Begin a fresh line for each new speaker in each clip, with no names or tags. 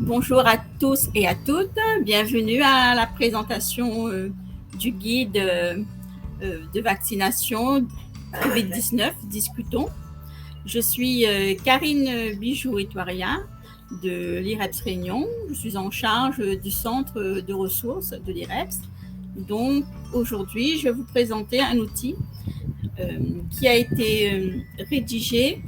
Bonjour à tous et à toutes, bienvenue à la présentation du guide de vaccination COVID-19, discutons. Je suis Karine Bijoux-Étoiria de l'IREPS Réunion, je suis en charge du centre de ressources de l'IREPS. Donc aujourd'hui, je vais vous présenter un outil qui a été rédigé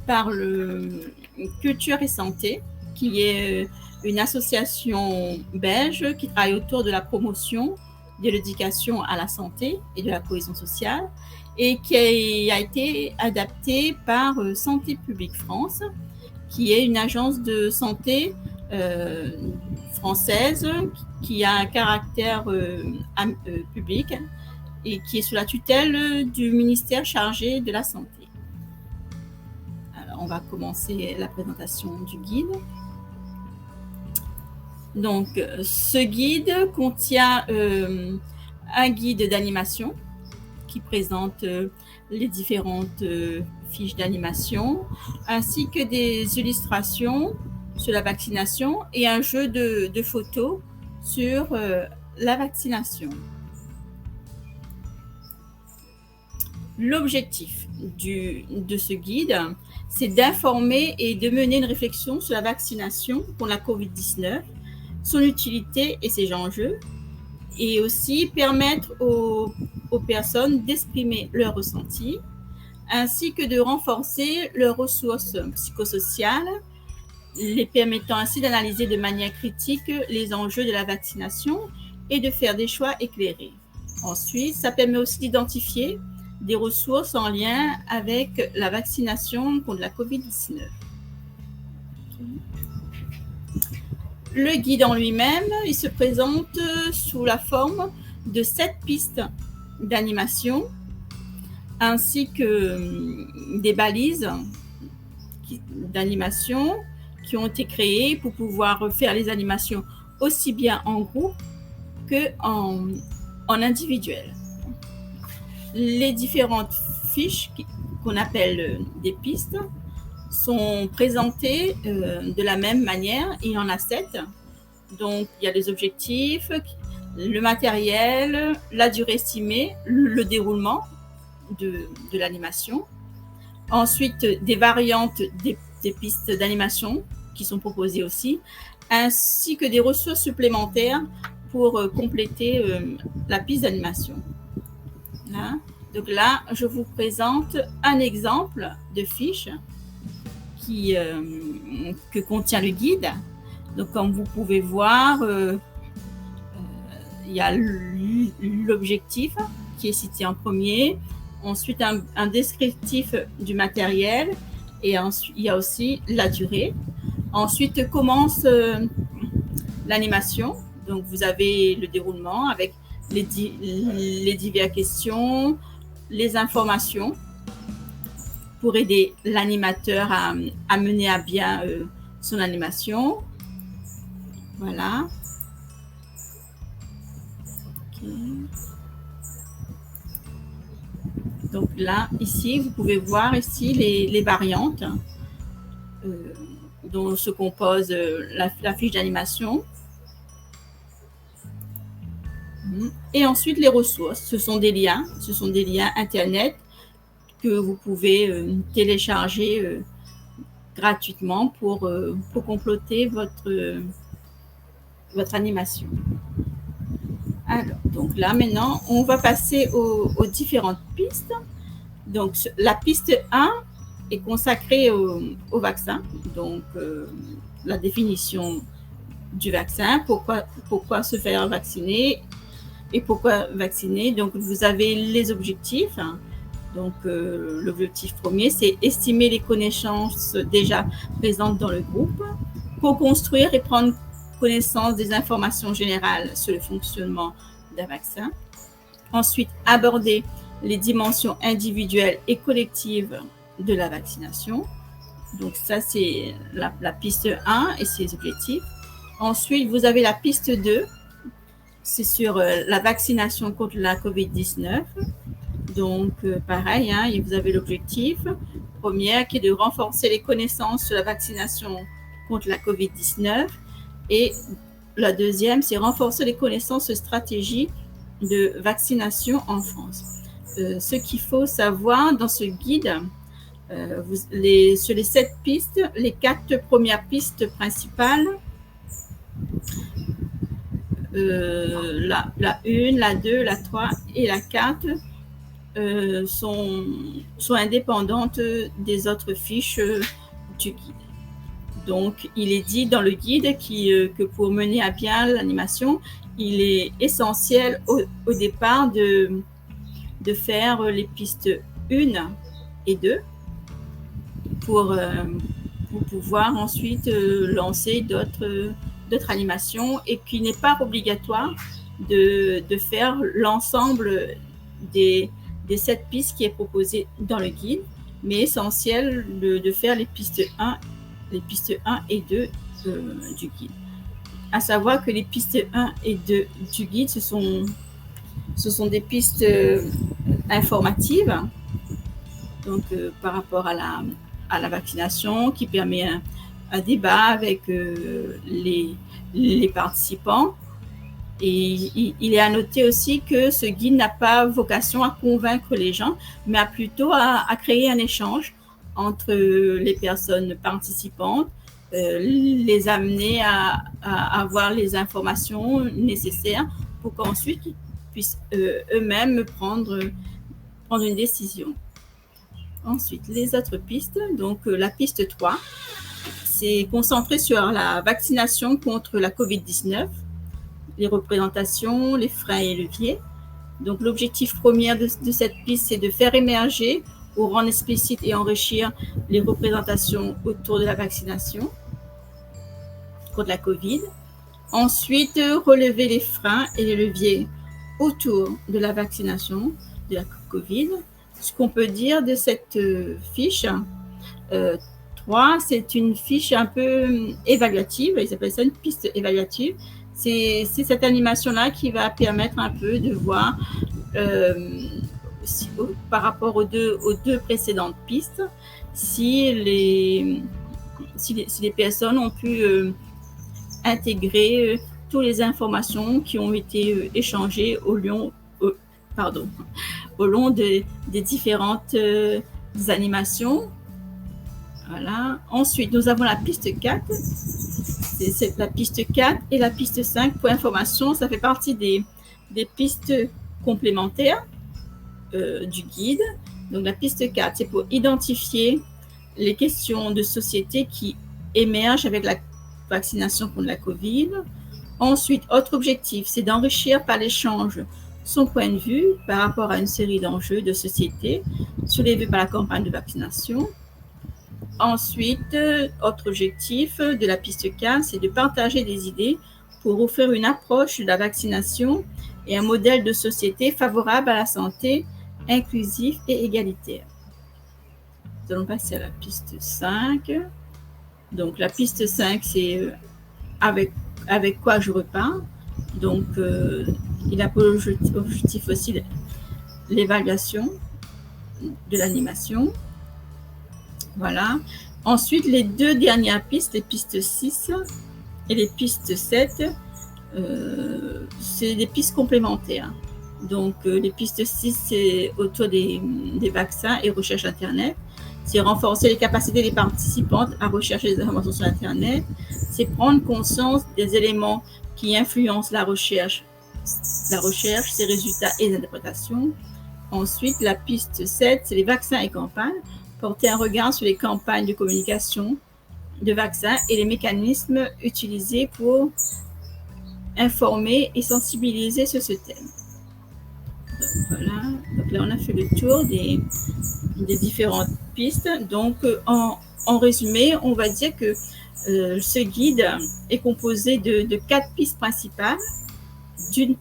par le Culture et Santé, qui est une association belge qui travaille autour de la promotion de l'éducation à la santé et de la cohésion sociale et qui a été adapté par Santé publique France, qui est une agence de santé française qui a un caractère public et qui est sous la tutelle du ministère chargé de la santé. Alors, on va commencer la présentation du guide. Donc, ce guide contient un guide d'animation qui présente les différentes fiches d'animation, ainsi que des illustrations sur la vaccination et un jeu de photos sur la vaccination. L'objectif de ce guide, c'est d'informer et de mener une réflexion sur la vaccination pour la COVID-19, son utilité et ses enjeux, et aussi permettre aux personnes d'exprimer leurs ressentis, ainsi que de renforcer leurs ressources psychosociales, les permettant ainsi d'analyser de manière critique les enjeux de la vaccination et de faire des choix éclairés. Ensuite, ça permet aussi d'identifier des ressources en lien avec la vaccination contre la COVID-19. Le guide en lui-même, il se présente sous la forme de 7 pistes d'animation ainsi que des balises d'animation qui ont été créées pour pouvoir faire les animations aussi bien en groupe qu'en individuel. Les différentes fiches qu'on appelle des pistes sont présentées de la même manière. Il y en a 7. Donc, il y a les objectifs, le matériel, la durée estimée, le déroulement de l'animation. Ensuite, des variantes des pistes d'animation qui sont proposées aussi, ainsi que des ressources supplémentaires pour compléter la piste d'animation. Là. Donc là, je vous présente un exemple de fiche que contient le guide. Donc, comme vous pouvez voir, il y a l'objectif qui est cité en premier, ensuite un descriptif du matériel et ensuite il y a aussi la durée. Ensuite commence l'animation. Donc, vous avez le déroulement avec les diverses questions, les informations pour aider l'animateur à mener à bien son animation. Voilà. Okay. Donc là, ici, vous pouvez voir ici les variantes dont se compose la fiche d'animation. Et ensuite, les ressources. Ce sont des liens Internet que vous pouvez télécharger gratuitement pour compléter votre animation. Alors, donc là, maintenant, on va passer aux différentes pistes. Donc, la piste 1 est consacrée au vaccin. Donc, la définition du vaccin, pourquoi se faire vacciner et pourquoi vacciner. Donc, vous avez les objectifs. Donc, l'objectif premier, c'est estimer les connaissances déjà présentes dans le groupe, co-construire et prendre connaissance des informations générales sur le fonctionnement d'un vaccin. Ensuite, aborder les dimensions individuelles et collectives de la vaccination. Donc, ça, c'est la piste 1 et ses objectifs. Ensuite, vous avez la piste 2. C'est sur la vaccination contre la COVID-19. Donc, pareil, vous avez l'objectif premier qui est de renforcer les connaissances sur la vaccination contre la COVID-19. Et la deuxième, c'est renforcer les connaissances et stratégies de vaccination en France. Ce qu'il faut savoir dans ce guide, sur les 7 pistes, les 4 premières pistes principales, la 1, la 2, la 3 et la 4 sont indépendantes des autres fiches du guide. Donc, il est dit dans le guide que pour mener à bien l'animation, il est essentiel au départ de faire les pistes 1 et 2 pour pouvoir ensuite lancer d'autres animations, et qu'il n'est pas obligatoire de faire l'ensemble des 7 pistes qui est proposé dans le guide, mais essentiel de faire les pistes 1 et 2 du guide. À savoir que les pistes 1 et 2 du guide, ce sont des pistes informatives, donc par rapport à la vaccination, qui permet un débat avec les participants. Et il est à noter aussi que ce guide n'a pas vocation à convaincre les gens, mais plutôt à créer un échange entre les personnes participantes, les amener à avoir les informations nécessaires pour qu'ensuite ils puissent eux-mêmes prendre une décision. Ensuite, les autres pistes. Donc, la piste 3, c'est concentré sur la vaccination contre la COVID-19, les représentations, les freins et leviers. Donc, l'objectif premier de cette piste, c'est de faire émerger ou rendre explicite et enrichir les représentations autour de la vaccination contre la COVID. Ensuite, relever les freins et les leviers autour de la vaccination de la COVID. Ce qu'on peut dire de cette fiche 3, c'est une fiche un peu évaluative, ils appellent ça une piste évaluative. C'est cette animation-là qui va permettre un peu de voir par rapport aux deux précédentes pistes, si les personnes ont pu intégrer toutes les informations qui ont été échangées au long des différentes animations. Voilà. Ensuite, nous avons la piste 4. C'est la piste 4 et la piste 5. Pour information, ça fait partie des pistes complémentaires du guide. Donc, la piste 4, c'est pour identifier les questions de société qui émergent avec la vaccination contre la COVID. Ensuite, autre objectif, c'est d'enrichir par l'échange son point de vue par rapport à une série d'enjeux de société soulevés par la campagne de vaccination. Ensuite, autre objectif de la piste 4, c'est de partager des idées pour offrir une approche de la vaccination et un modèle de société favorable à la santé, inclusif et égalitaire. Nous allons passer à la piste 5. Donc, la piste 5, c'est avec quoi je repars. Donc, il a pour objectif aussi l'évaluation de l'animation. Voilà. Ensuite, les 2 dernières pistes, les pistes 6 et les pistes 7, c'est des pistes complémentaires. Donc, les pistes 6, c'est autour des vaccins et recherche Internet. C'est renforcer les capacités des participantes à rechercher des informations sur Internet. C'est prendre conscience des éléments qui influencent la recherche, ses résultats et les interprétations. Ensuite, la piste 7, c'est les vaccins et campagnes. Porter un regard sur les campagnes de communication de vaccins et les mécanismes utilisés pour informer et sensibiliser sur ce thème. Donc, voilà. Donc là, on a fait le tour des différentes pistes. Donc, en résumé, on va dire que ce guide est composé de 4 pistes principales, qui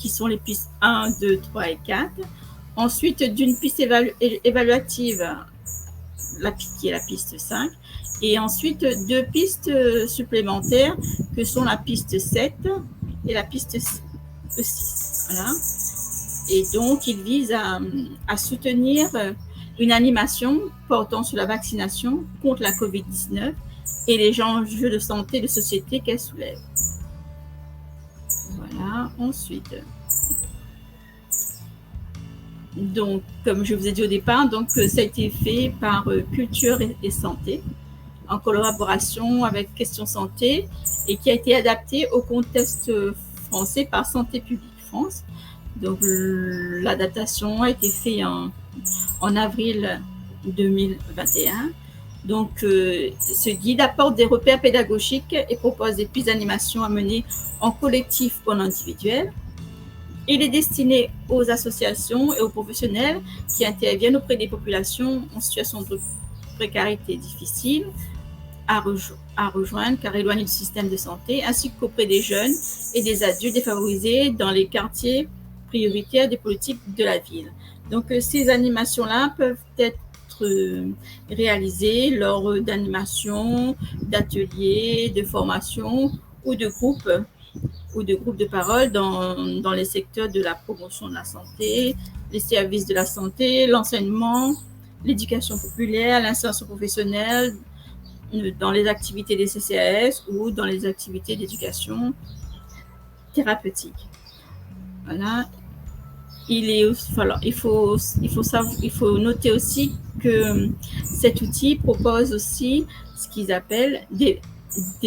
sont les pistes 1, 2, 3 et 4. Ensuite, d'une piste évaluative, qui est la piste 5. Et ensuite, 2 pistes supplémentaires, que sont la piste 7 et la piste 6. Voilà. Et donc, il vise à soutenir une animation portant sur la vaccination contre la COVID-19 et les enjeux de santé et de société qu'elle soulève. Voilà, ensuite. Donc, comme je vous ai dit au départ, donc, ça a été fait par Culture et Santé, en collaboration avec Questions Santé, et qui a été adapté au contexte français par Santé publique France. Donc, l'adaptation a été faite en avril 2021. Donc, ce guide apporte des repères pédagogiques et propose des pistes d'animation à mener en collectif ou en individuel. Il est destiné aux associations et aux professionnels qui interviennent auprès des populations en situation de précarité difficile à rejoindre car éloignés du système de santé, ainsi qu'auprès des jeunes et des adultes défavorisés dans les quartiers prioritaires des politiques de la ville. Donc, ces animations-là peuvent être réalisées lors d'animations, d'ateliers, de formations ou de groupes de parole dans les secteurs de la promotion de la santé, les services de la santé, l'enseignement, l'éducation populaire, l'insertion professionnelle, dans les activités des CCAS ou dans les activités d'éducation thérapeutique. Voilà. Il faut noter aussi que cet outil propose aussi ce qu'ils appellent des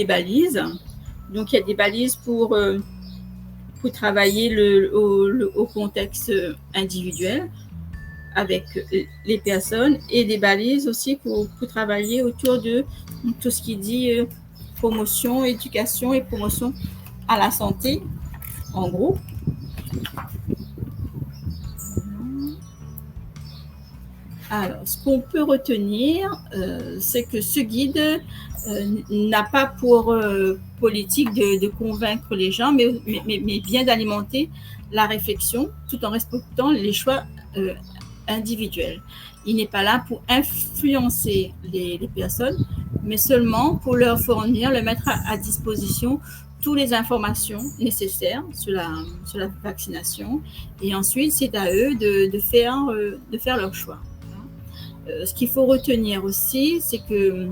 balises. Donc, il y a des balises pour travailler au contexte individuel avec les personnes et des balises aussi pour travailler autour de tout ce qui dit promotion, éducation et promotion à la santé en groupe. Alors, ce qu'on peut retenir, c'est que ce guide n'a pas pour politique de convaincre les gens, mais bien d'alimenter la réflexion tout en respectant les choix individuels. Il n'est pas là pour influencer les personnes, mais seulement pour leur mettre à disposition toutes les informations nécessaires sur la vaccination. Et ensuite, c'est à eux de faire leur choix. Ce qu'il faut retenir aussi, c'est que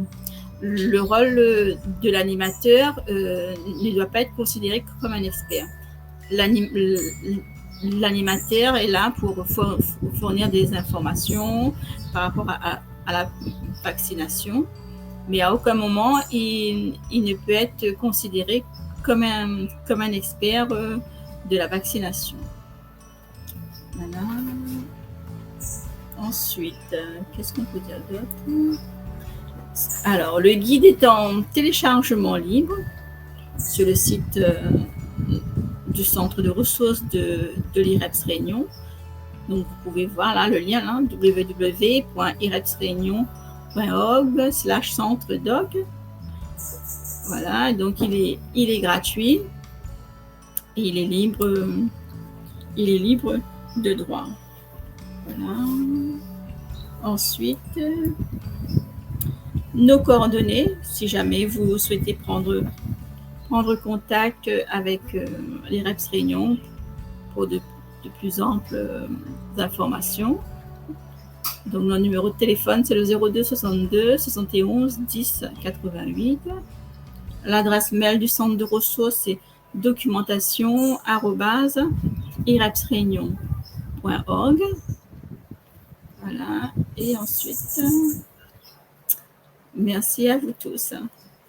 le rôle de l'animateur ne doit pas être considéré comme un expert. L'animateur est là pour fournir des informations par rapport à la vaccination, mais à aucun moment il ne peut être considéré comme un expert de la vaccination. Voilà. Ensuite, qu'est-ce qu'on peut dire d'autre? Alors, le guide est en téléchargement libre sur le site du centre de ressources de l'IREPS Réunion. Donc, vous pouvez voir là le lien là, www.irepsreunion.org/centre-doc. Voilà, donc il est gratuit et il est libre de droit. Voilà. Ensuite, nos coordonnées, si jamais vous souhaitez prendre contact avec l'IREPS Réunion pour de plus amples informations. Donc, notre numéro de téléphone, c'est le 02 62 71 10 88. L'adresse mail du centre de ressources, c'est documentation@irepsreunion.org. Voilà. Et ensuite, merci à vous tous.